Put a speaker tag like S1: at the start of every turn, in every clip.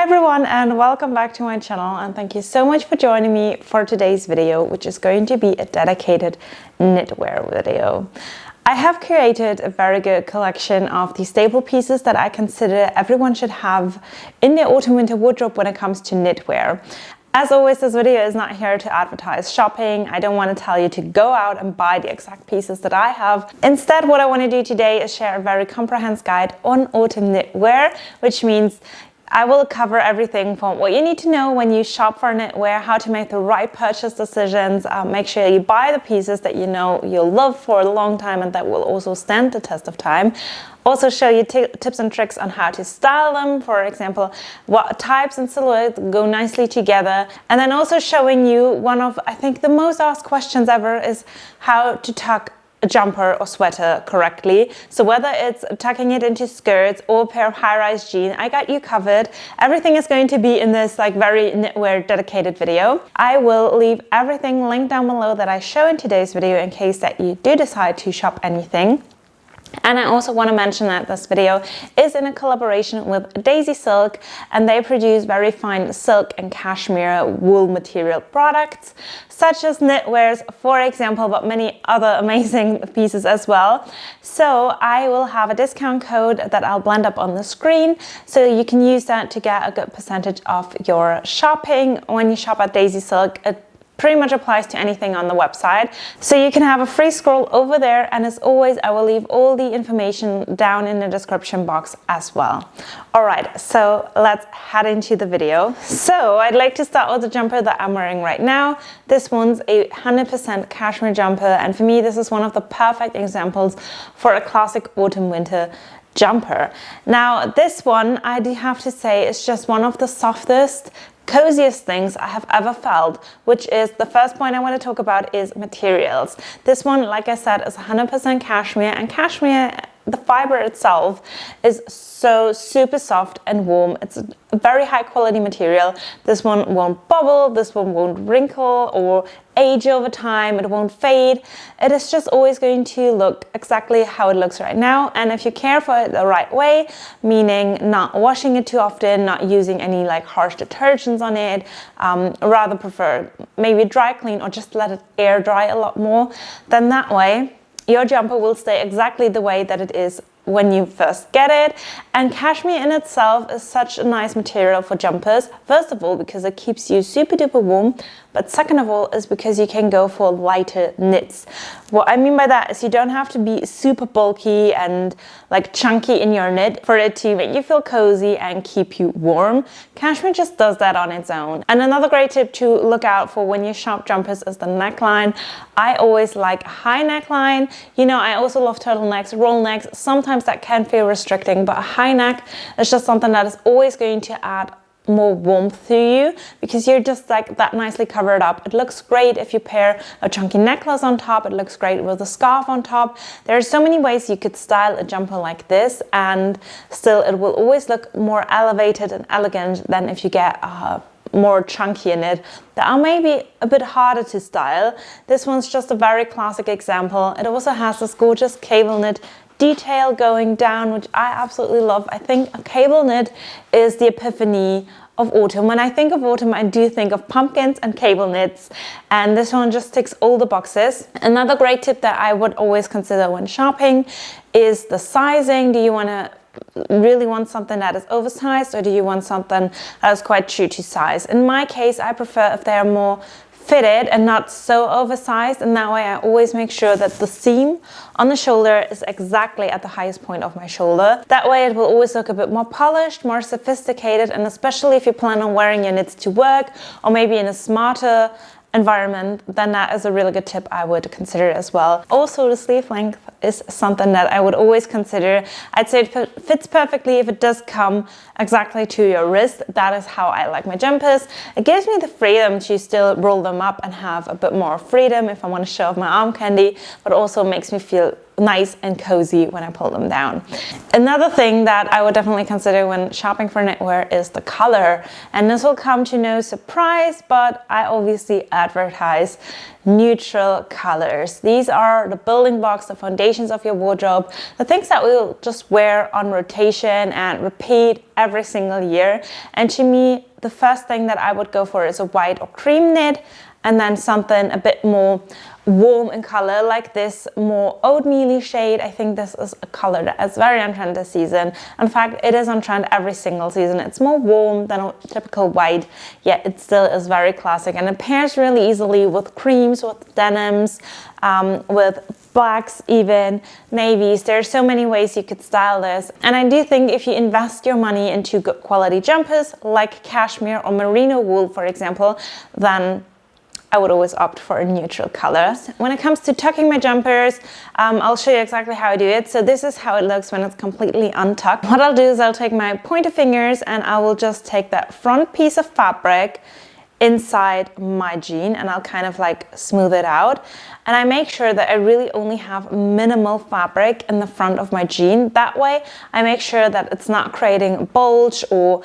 S1: everyone, and welcome back to my channel, and thank you so much for joining me for today's video, which is going to be a dedicated knitwear video. I have created a very good collection of the staple pieces that I consider everyone should have in their autumn-winter wardrobe when it comes to knitwear. As always, this video is not here to advertise shopping. I don't want to tell you to go out and buy the exact pieces that I have. Instead, what I want to do today is share a very comprehensive guide on autumn knitwear, which means I will cover everything from what you need to know when you shop for knitwear, how to make the right purchase decisions, make sure you buy the pieces that you know you'll love for a long time and that will also stand the test of time. Also show you tips and tricks on how to style them, for example, what types and silhouettes go nicely together. And then also showing you one of, I think, the most asked questions ever is how to tuck a jumper or sweater correctly. So whether it's tucking it into skirts or a pair of high-rise jeans, I got you covered. Everything is going to be in this very knitwear dedicated video. I will leave everything linked down below that I show in today's video in case that you do decide to shop anything. And I also want to mention that this video is in a collaboration with Daisy Silk, and they produce very fine silk and cashmere wool material products, such as knitwears, for example, but many other amazing pieces as well. So I will have a discount code that I'll blend up on the screen, so you can use that to get a good percentage of your shopping when you shop at Daisy Silk. It pretty much applies to anything on the website, so you can have a free scroll over there, and as always I will leave all the information down in the description box as well. Alright, so let's head into the video. So I'd like to start with the jumper that I'm wearing right now. This one's a 100% cashmere jumper, and for me this is one of the perfect examples for a classic autumn-winter jumper. Now this one, I do have to say, is just one of the softest, coziest things I have ever felt, which is the first point I want to talk about is materials. This one, like I said, is 100% cashmere, and cashmere, the fiber itself, is so super soft and warm. It's a very high quality material. This one won't bubble, this one won't wrinkle or age over time, it won't fade. It is just always going to look exactly how it looks right now, and if you care for it the right way, meaning not washing it too often, not using any harsh detergents on it, rather prefer maybe dry clean or just let it air dry a lot more, then that way your jumper will stay exactly the way that it is when you first get it. And cashmere in itself is such a nice material for jumpers. First of all, because it keeps you super duper warm, but second of all is because you can go for lighter knits. What I mean by that is you don't have to be super bulky and chunky in your knit for it to make you feel cozy and keep you warm. Cashmere just does that on its own. And another great tip to look out for when you shop jumpers is the neckline. I always like a high neckline. You know, I also love turtlenecks, roll necks. Sometimes that can feel restricting, but a high neck is just something that is always going to add more warmth to you, because you're just that nicely covered up. It looks great if you pair a chunky necklace on top. It looks great with a scarf on top. There are so many ways you could style a jumper like this, and still it will always look more elevated and elegant than if you get more chunky in it that are maybe a bit harder to style. This one's just a very classic example. It also has this gorgeous cable knit detail going down, which I absolutely love. I think a cable knit is the epiphany of autumn. When I think of autumn, I do think of pumpkins and cable knits, and this one just ticks all the boxes. Another great tip that I would always consider when shopping is the sizing. Do you really want something that is oversized, or do you want something that is quite true to size? In my case, I prefer if they are more fitted and not so oversized, and that way I always make sure that the seam on the shoulder is exactly at the highest point of my shoulder. That way it will always look a bit more polished, more sophisticated, and especially if you plan on wearing your knits to work or maybe in a smarter environment, then that is a really good tip I would consider as well. Also, the sleeve length is something that I would always consider. I'd say it fits perfectly if it does come exactly to your wrist. That is how I like my jumpers. It gives me the freedom to still roll them up and have a bit more freedom if I want to show off my arm candy, but also makes me feel nice and cozy when I pull them down. Another thing that I would definitely consider when shopping for knitwear is the color. And this will come to no surprise, but I obviously advertise neutral colors. These are the building blocks, the foundations of your wardrobe, the things that we'll just wear on rotation and repeat every single year. And to me, the first thing that I would go for is a white or cream knit, and then something a bit more warm in color, like this more oatmeal-y shade. I think this is a color that is very on trend this season. In fact, it is on trend every single season. It's more warm than a typical white, yet it still is very classic, and it pairs really easily with creams, with denims, with blacks, even navies. There are so many ways you could style this. And I do think if you invest your money into good quality jumpers like cashmere or merino wool, for example, then I would always opt for a neutral color. When it comes to tucking my jumpers, I'll show you exactly how I do it. So this is how it looks when it's completely untucked. What I'll do is I'll take my pointer fingers and I will just take that front piece of fabric inside my jean and I'll kind of like smooth it out. And I make sure that I really only have minimal fabric in the front of my jean. That way I make sure that it's not creating a bulge or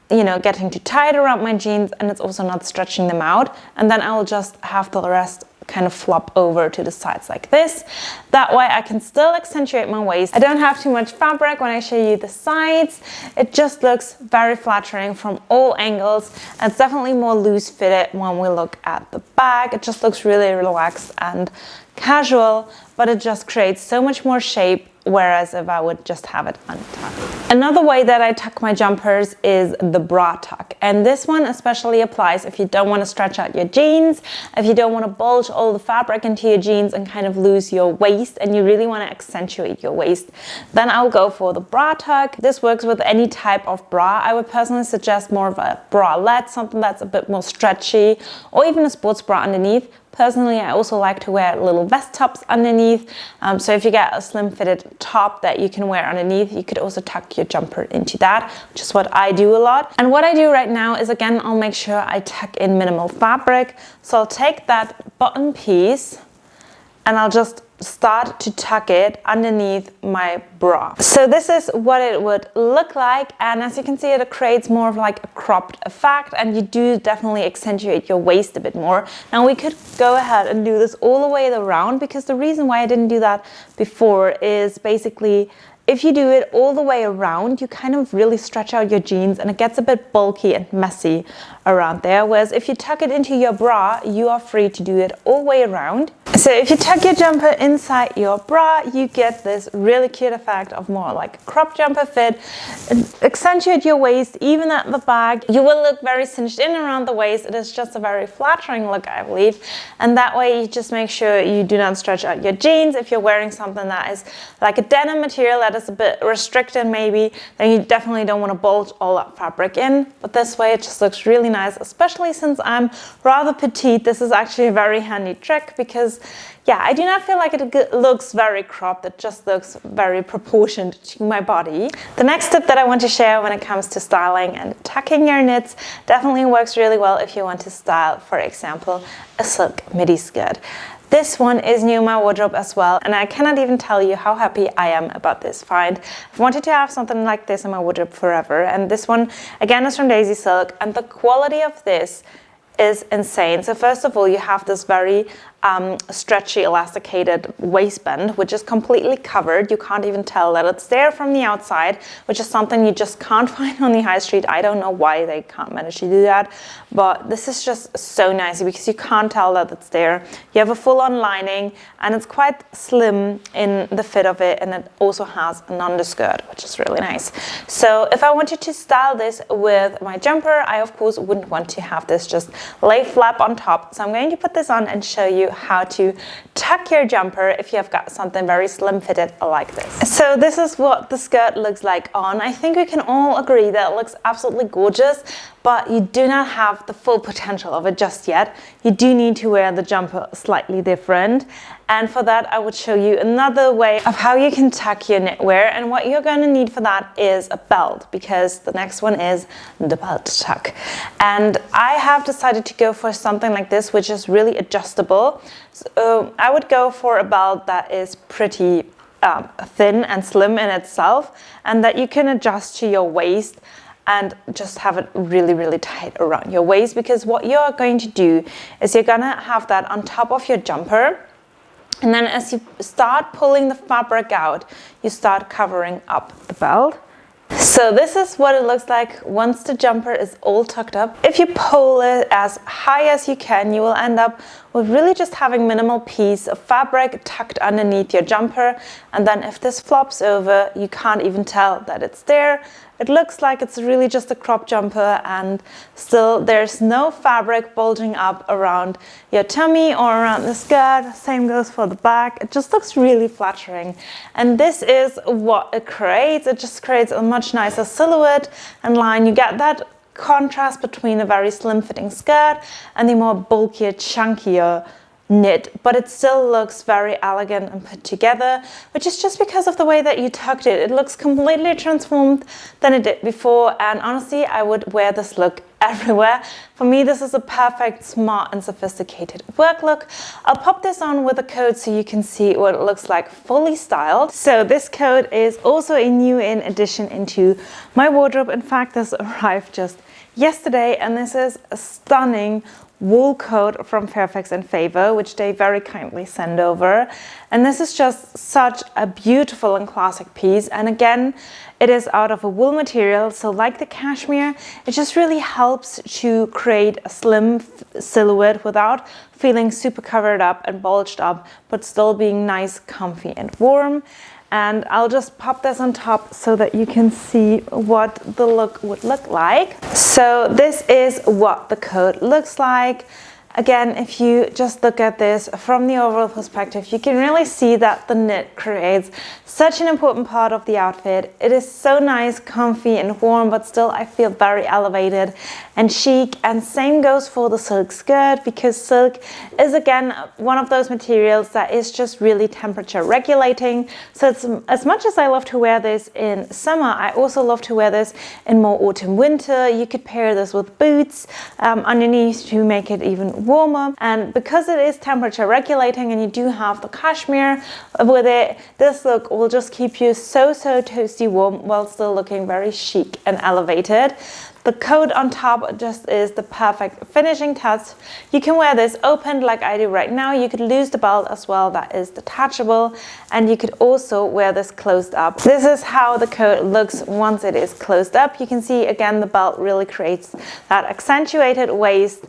S1: getting too tight around my jeans, and it's also not stretching them out. And then I will just have the rest kind of flop over to the sides like this. That way I can still accentuate my waist. I don't have too much fabric when I show you the sides. It just looks very flattering from all angles. And it's definitely more loose fitted when we look at the back. It just looks really relaxed and casual, but it just creates so much more shape, whereas if I would just have it untucked. Another way that I tuck my jumpers is the bra tuck. And this one especially applies if you don't want to stretch out your jeans, if you don't want to bulge all the fabric into your jeans and kind of lose your waist, and you really want to accentuate your waist, then I'll go for the bra tuck. This works with any type of bra. I would personally suggest more of a bralette, something that's a bit more stretchy, or even a sports bra underneath. Personally, I also like to wear little vest tops underneath. So if you get a slim fitted top that you can wear underneath, you could also tuck your jumper into that, which is what I do a lot. And what I do right now is, again, I'll make sure I tuck in minimal fabric. So I'll take that bottom piece and I'll just start to tuck it underneath my bra. So this is what it would look like, and as you can see, it creates more of like a cropped effect, and you do definitely accentuate your waist a bit more. Now we could go ahead and do this all the way around, because the reason why I didn't do that before is basically if you do it all the way around, you kind of really stretch out your jeans and it gets a bit bulky and messy around there. Whereas if you tuck it into your bra, you are free to do it all the way around. So if you tuck your jumper inside your bra, you get this really cute effect of more like a crop jumper fit. Accentuate your waist, even at the back. You will look very cinched in around the waist. It is just a very flattering look, I believe. And that way you just make sure you do not stretch out your jeans. If you're wearing something that is like a denim material that is a bit restricted maybe, then you definitely don't want to bulge all that fabric in. But this way it just looks really nice, especially since I'm rather petite. This is actually a very handy trick because yeah, I do not feel like it looks very cropped. It just looks very proportioned to my body. The next tip that I want to share when it comes to styling and tucking your knits definitely works really well if you want to style, for example, a silk midi skirt. This one is new in my wardrobe as well, and I cannot even tell you how happy I am about this find. I've wanted to have something like this in my wardrobe forever, and this one again is from Daisy Silk, and the quality of this is insane. So first of all, you have this very stretchy elasticated waistband, which is completely covered. You can't even tell that it's there from the outside, which is something you just can't find on the high street. I don't know why they can't manage to do that, but this is just so nice because you can't tell that it's there. You have a full-on lining, and it's quite slim in the fit of it, and it also has an underskirt, which is really nice. So if I wanted to style this with my jumper, I of course wouldn't want to have this just lay flat on top. So I'm going to put this on and show you how to tuck your jumper if you have got something very slim fitted like this. So this is what the skirt looks like on. I think we can all agree that it looks absolutely gorgeous, but you do not have the full potential of it just yet. You do need to wear the jumper slightly different. And for that, I would show you another way of how you can tuck your knitwear. And what you're going to need for that is a belt, because the next one is the belt tuck. And I have decided to go for something like this, which is really adjustable. So I would go for a belt that is pretty thin and slim in itself, and that you can adjust to your waist and just have it really, really tight around your waist, because what you're going to do is you're gonna have that on top of your jumper. And then as you start pulling the fabric out, you start covering up the belt. So this is what it looks like once the jumper is all tucked up. If you pull it as high as you can, you will end up with really just having minimal piece of fabric tucked underneath your jumper. And then if this flops over, you can't even tell that it's there. It looks like it's really just a crop jumper, and still there's no fabric bulging up around your tummy or around the skirt. Same goes for the back. It just looks really flattering. And this is what it creates. It just creates a much nicer silhouette and line. You get that contrast between a very slim fitting skirt and the more bulkier, chunkier knit, but it still looks very elegant and put together, which is just because of the way that you tucked it. It looks completely transformed than it did before, and honestly, I would wear this look everywhere. For me, this is a perfect, smart and sophisticated work look. I'll pop this on with a coat so you can see what it looks like fully styled. So this coat is also a new in addition into my wardrobe. In fact, this arrived just yesterday, and this is a stunning wool coat from Fairfax and Favour, which they very kindly send over. And this is just such a beautiful and classic piece. And again, it is out of a wool material, so like the cashmere, it just really helps to create a slim silhouette without feeling super covered up and bulged up, but still being nice, comfy and warm. And I'll just pop this on top so that you can see what the look would look like. So this is what the coat looks like. Again, if you just look at this from the overall perspective, you can really see that the knit creates such an important part of the outfit. It is so nice, comfy and warm, but still I feel very elevated and chic. And same goes for the silk skirt, because silk is again one of those materials that is just really temperature regulating. So it's, as much as I love to wear this in summer, I also love to wear this in more autumn winter. You could pair this with boots underneath to make it even warmer. And because it is temperature regulating and you do have the cashmere with it, this look will just keep you so toasty warm while still looking very chic and elevated. The coat on top just is the perfect finishing touch. You can wear this open like I do right now. You could lose the belt as well, that is detachable, and you could also wear this closed up. This is how the coat looks once it is closed up. You can see again the belt really creates that accentuated waist.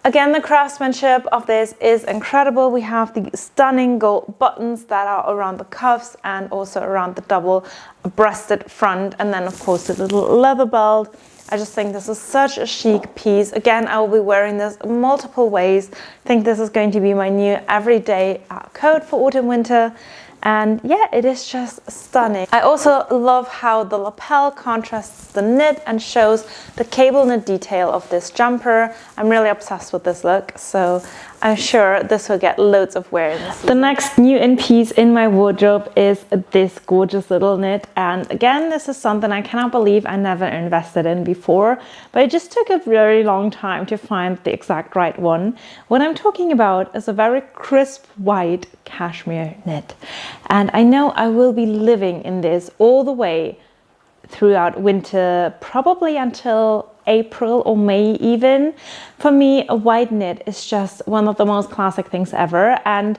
S1: Again, the craftsmanship of this is incredible. We have the stunning gold buttons that are around the cuffs and also around the double-breasted front, and then of course the little leather belt. I just think this is such a chic piece. Again, I will be wearing this multiple ways. I think this is going to be my new everyday coat for autumn winter. And yeah, it is just stunning. I also love how the lapel contrasts the knit and shows the cable knit detail of this jumper. I'm really obsessed with this look, so I'm sure this will get loads of wear in this season. The next new in piece in my wardrobe is this gorgeous little knit. And again, this is something I cannot believe I never invested in before, but it just took a very long time to find the exact right one. What I'm talking about is a very crisp white cashmere knit. And I know I will be living in this all the way throughout winter, probably until April or May even. For me, a white knit is just one of the most classic things ever. And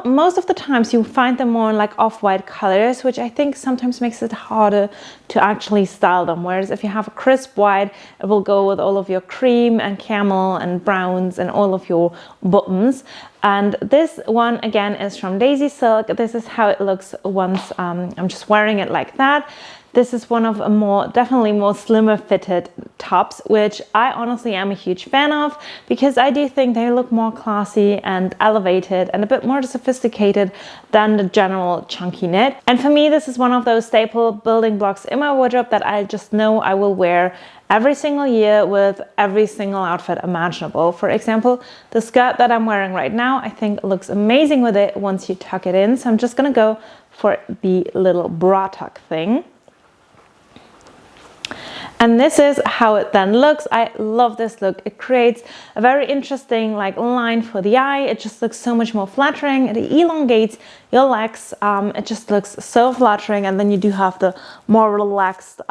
S1: most of the times you find them more in like off-white colors, which I think sometimes makes it harder to actually style them. Whereas if you have a crisp white, it will go with all of your cream and camel and browns and all of your bottoms. And this one again is from Daisy Silk. This is how it looks once I'm just wearing it like that. This is one of a definitely more slimmer fitted tops, which I honestly am a huge fan of, because I do think they look more classy and elevated and a bit more sophisticated than the general chunky knit. And for me, this is one of those staple building blocks in my wardrobe that I just know I will wear every single year with every single outfit imaginable. For example, the skirt that I'm wearing right now, I think looks amazing with it once you tuck it in. So I'm just gonna go for the little bra tuck thing. And this is how it then looks. I love this look. It creates a very interesting like line for the eye. It just looks so much more flattering. It elongates your legs. It just looks so flattering. And then you do have the more relaxed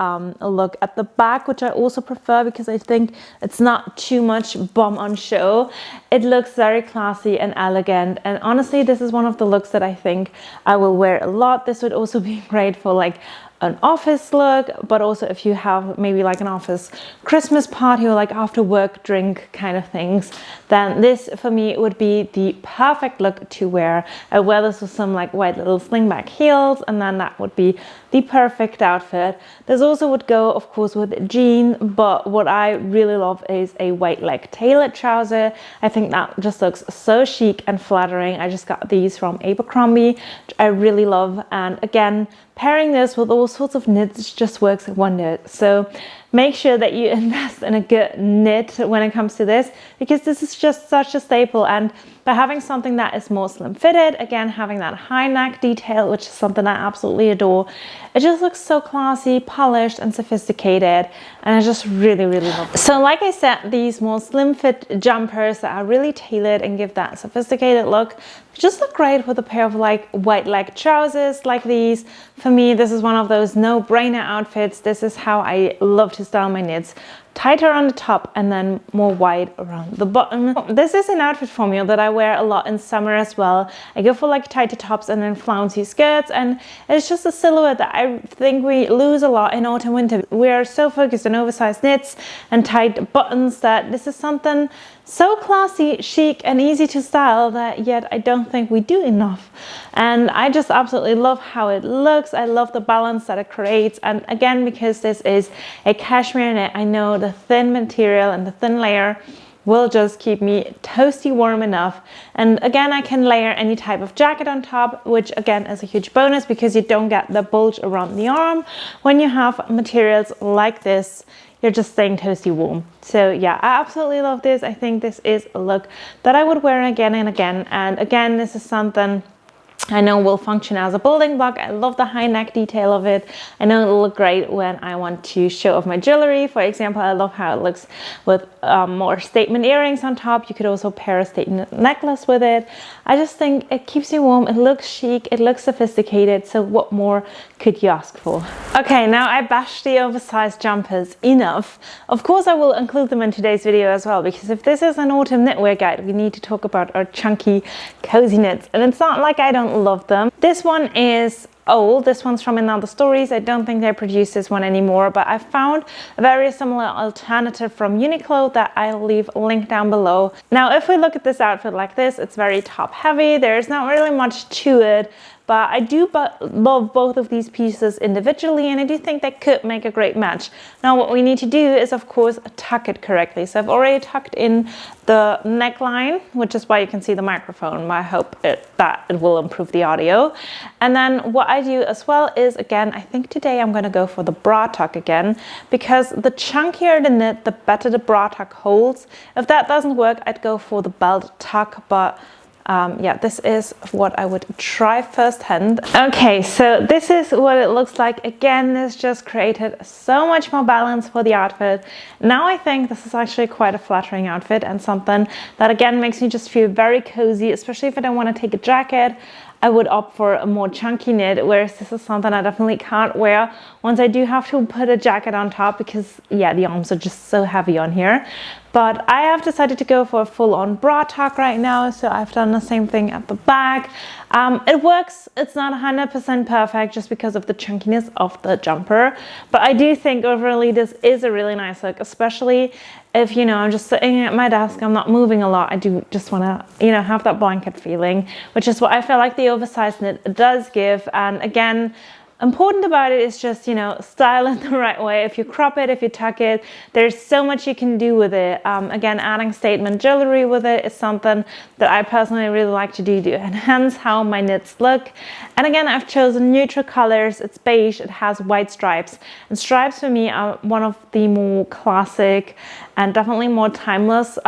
S1: look at the back, which I also prefer because I think it's not too much bum on show. It looks very classy and elegant. And honestly, this is one of the looks that I think I will wear a lot. This would also be great for like an office look, but also if you have maybe like an office Christmas party or like after work drink kind of things, then this for me would be the perfect look to wear. I wear this with some like white little slingback heels, and then that would be the perfect outfit. This also would go of course with a jean, but what I really love is a white leg tailored trouser. I think that just looks so chic and flattering. I just got these from Abercrombie, which I really love, and again, pairing this with all sorts of knits just works wonders. So make sure that you invest in a good knit when it comes to this, because this is just such a staple. And by having something that is more slim fitted, again, having that high neck detail, which is something I absolutely adore, it just looks so classy, polished and sophisticated, and I just really, really love it. So like I said, these more slim fit jumpers that are really tailored and give that sophisticated look just look great with a pair of like white leg trousers like these. For me, this is one of those no-brainer outfits. This is how I love to style my knits. Tighter on the top and then more wide around the bottom. This is an outfit for me that I wear a lot in summer as well. I go for like tighter tops and then flouncy skirts, and it's just a silhouette that I think we lose a lot in autumn winter. We are so focused on oversized knits and tight buttons that this is something so classy, chic and easy to style that yet I don't think we do enough. And I just absolutely love how it looks. I love the balance that it creates, and again, because this is a cashmere knit, I know the thin material and the thin layer will just keep me toasty warm enough. And again, I can layer any type of jacket on top, which again is a huge bonus because you don't get the bulge around the arm. When you have materials like this, you're just staying toasty warm. So yeah, I absolutely love this. I think this is a look that I would wear again and again. And again, this is something I know will function as a building block. I love the high neck detail of it. I know it'll look great when I want to show off my jewelry. For example, I love how it looks with more statement earrings on top. You could also pair a statement necklace with it. I just think it keeps you warm. It looks chic. It looks sophisticated. So what more could you ask for? Okay, now I bashed the oversized jumpers enough. Of course, I will include them in today's video as well, because if this is an autumn knitwear guide, we need to talk about our chunky, cozy knits. And it's not like I don't love them. This one is old. This one's from Another Stories. I don't think they produce this one anymore, but I found a very similar alternative from Uniqlo that I'll leave a link down below. Now, if we look at this outfit like this, it's very top heavy. There's not really much to it, but I do love both of these pieces individually, and I do think they could make a great match. Now, what we need to do is, of course, tuck it correctly. So I've already tucked in the neckline, which is why you can see the microphone. I hope that it will improve the audio. And then what I do as well is, again, I think today I'm going to go for the bra tuck again, because the chunkier the knit, the better the bra tuck holds. If that doesn't work, I'd go for the belt tuck, but yeah, this is what I would try firsthand. Okay, so this is what it looks like. Again, this just created so much more balance for the outfit. Now I think this is actually quite a flattering outfit, and something that again makes me just feel very cozy, especially if I don't want to take a jacket. I would opt for a more chunky knit, whereas this is something I definitely can't wear once I do have to put a jacket on top, because yeah, the arms are just so heavy on here. But I have decided to go for a full-on bra tuck right now, so I've done the same thing at the back. It works. It's not 100% perfect just because of the chunkiness of the jumper, but I do think overall this is a really nice look, especially if, you know, I'm just sitting at my desk, I'm not moving a lot. I do just want to, you know, have that blanket feeling, which is what I feel like the oversized knit does give. And again, important about it is just, you know, style it the right way. If you crop it, if you tuck it, there's so much you can do with it. Again, adding statement jewelry with it is something that I personally really like to do to enhance how my knits look. And again, I've chosen neutral colors. It's beige, it has white stripes. And stripes for me are one of the more classic and definitely more timeless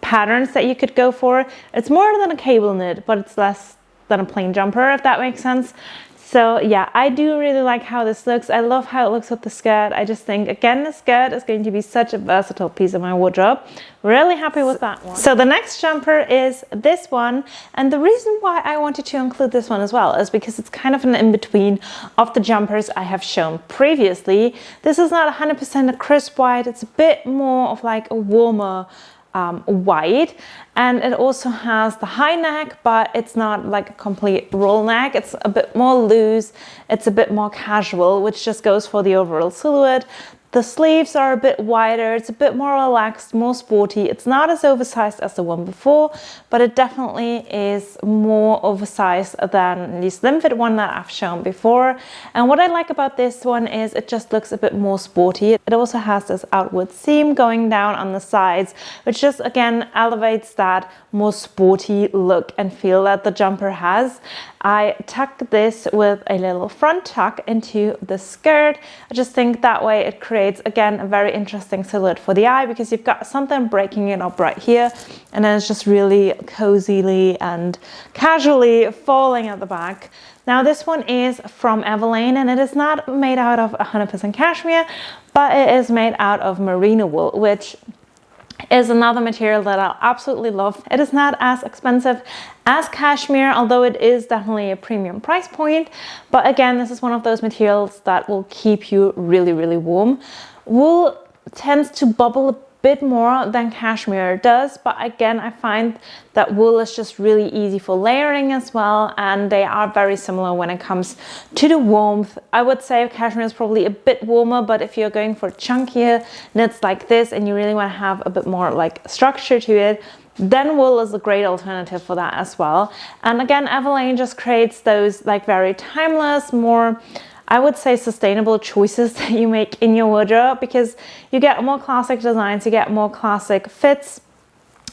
S1: patterns that you could go for. It's more than a cable knit, but it's less than a plain jumper, if that makes sense. So yeah, I do really like how this looks. I love how it looks with the skirt. I just think, again, the skirt is going to be such a versatile piece of my wardrobe. Really happy with that one. So the next jumper is this one. And the reason why I wanted to include this one as well is because it's kind of an in-between of the jumpers I have shown previously. This is not 100% a crisp white. It's a bit more of like a warmer white, and it also has the high neck, but it's not like a complete roll neck. It's a bit more loose, it's a bit more casual, which just goes for the overall silhouette. The sleeves are a bit wider, it's a bit more relaxed, more sporty. It's not as oversized as the one before, but it definitely is more oversized than the slim fit one that I've shown before. And what I like about this one is it just looks a bit more sporty. It also has this outward seam going down on the sides, which just again elevates that more sporty look and feel that the jumper has. I tuck this with a little front tuck into the skirt. I just think that way it creates, again, a very interesting silhouette for the eye, because you've got something breaking it up right here, and then it's just really cozily and casually falling at the back. Now this one is from Everlane, and it is not made out of 100% cashmere, but it is made out of merino wool, which is another material that I absolutely love. It is not as expensive as cashmere, although it is definitely a premium price point. But again, this is one of those materials that will keep you really, really warm. Wool tends to bubble a bit more than cashmere does, but again, I find that wool is just really easy for layering as well, and they are very similar when it comes to the warmth. I would say cashmere is probably a bit warmer, but if you're going for chunkier knits like this and you really want to have a bit more like structure to it, then wool is a great alternative for that as well. And again, Everlane just creates those like very timeless, more, I would say, sustainable choices that you make in your wardrobe, because you get more classic designs, you get more classic fits.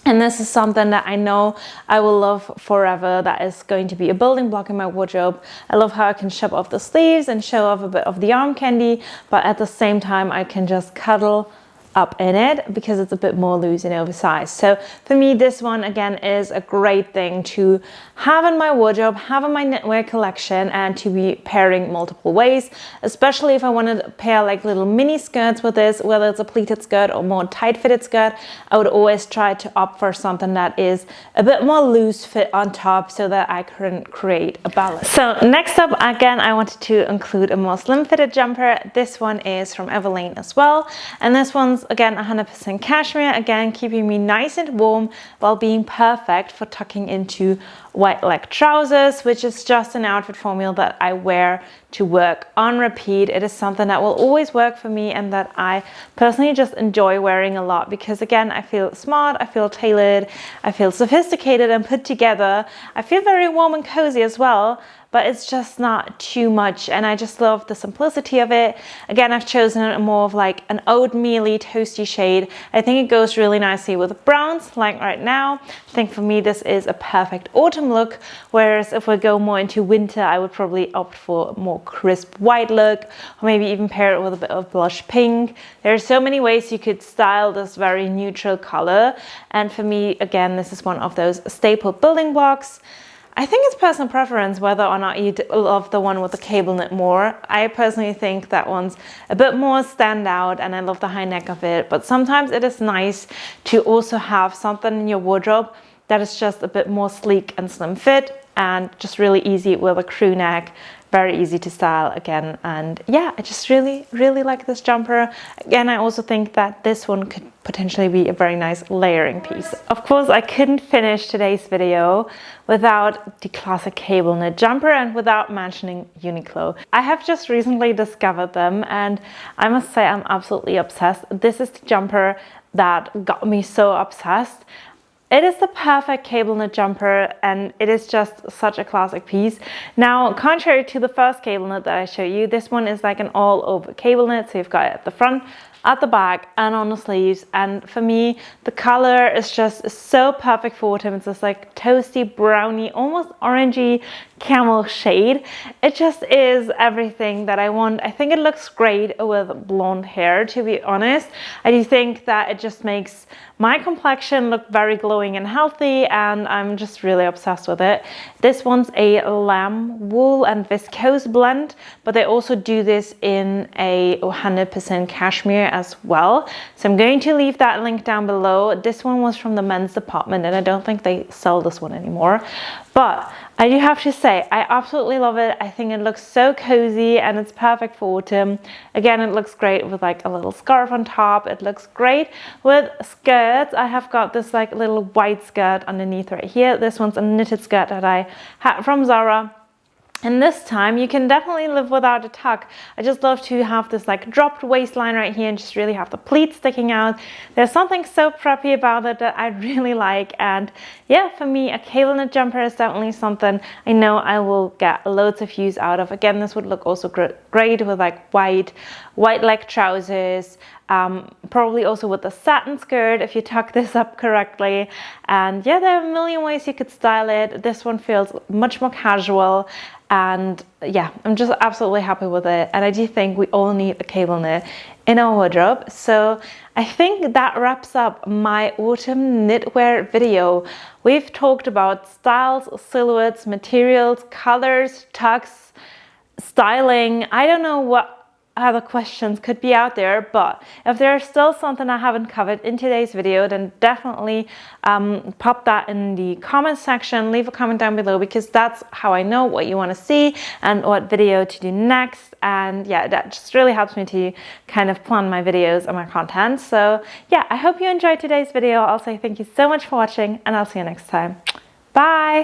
S1: And this is something that I know I will love forever. That is going to be a building block in my wardrobe. I love how I can show off the sleeves and show off a bit of the arm candy, but at the same time I can just cuddle up in it because it's a bit more loose and oversized. So for me, this one again is a great thing to have in my wardrobe, have in my knitwear collection, and to be pairing multiple ways, especially if I want to pair like little mini skirts with this, whether it's a pleated skirt or more tight fitted skirt. I would always try to opt for something that is a bit more loose fit on top so that I can create a balance. So next up, again, I wanted to include a more slim fitted jumper. This one is from Everlane as well, and this one's again 100% cashmere, again keeping me nice and warm while being perfect for tucking into white leg trousers, which is just an outfit formula that I wear to work on repeat. It is something that will always work for me and that I personally just enjoy wearing a lot, because again, I feel smart, I feel tailored, I feel sophisticated and put together. I feel very warm and cozy as well, but it's just not too much, and I just love the simplicity of it. Again, I've chosen a more of like an oatmeal-y toasty shade. I think it goes really nicely with browns, like right now. I think for me this is a perfect autumn look, whereas if we go more into winter, I would probably opt for a more crisp white look, or maybe even pair it with a bit of blush pink. There are so many ways you could style this very neutral color, and for me, again, this is one of those staple building blocks. I think it's personal preference whether or not you love the one with the cable knit more. I personally think that one's a bit more standout, and I love the high neck of it, but sometimes it is nice to also have something in your wardrobe that is just a bit more sleek and slim fit and just really easy with a crew neck. Very easy to style again, and yeah, I just really like this jumper. Again, I also think that this one could potentially be a very nice layering piece. Of course, I couldn't finish today's video without the classic cable knit jumper and without mentioning Uniqlo. I have just recently discovered them, and I must say I'm absolutely obsessed. This is the jumper that got me so obsessed. It is the perfect cable knit jumper, and it is just such a classic piece. Now, contrary to the first cable knit that I showed you, this one is like an all over cable knit. So you've got it at the front, at the back and on the sleeves. And for me, the color is just so perfect for autumn. It's this like toasty, browny, almost orangey camel shade. It just is everything that I want. I think it looks great with blonde hair, to be honest. I do think that it just makes my complexion look very glowing and healthy, and I'm just really obsessed with it. This one's a lamb wool and viscose blend, but they also do this in a 100% cashmere as well. So I'm going to leave that link down below. This one was from the men's department, and I don't think they sell this one anymore. But I do have to say, I absolutely love it. I think it looks so cozy and it's perfect for autumn. Again, it looks great with like a little scarf on top. It looks great with skirts. I have got this like little white skirt underneath right here. This one's a knitted skirt that I had from Zara. And this time you can definitely live without a tuck. I just love to have this like dropped waistline right here and just really have the pleats sticking out. There's something so preppy about it that I really like. And yeah, for me, a cable knit jumper is definitely something I know I will get loads of use out of. Again, this would look also great with like white leg trousers, probably also with the satin skirt if you tuck this up correctly. And yeah, there are a million ways you could style it. This one feels much more casual. And yeah, I'm just absolutely happy with it. And I do think we all need a cable knit in our wardrobe. So I think that wraps up my autumn knitwear video. We've talked about styles, silhouettes, materials, colors, tucks, styling. I don't know what other questions could be out there, but if there's still something I haven't covered in today's video, then definitely pop that in the comment section. Leave a comment down below, because that's how I know what you want to see and what video to do next. And yeah, that just really helps me to kind of plan my videos and my content. So yeah, I hope you enjoyed today's video. I'll say thank you so much for watching, and I'll see you next time. Bye.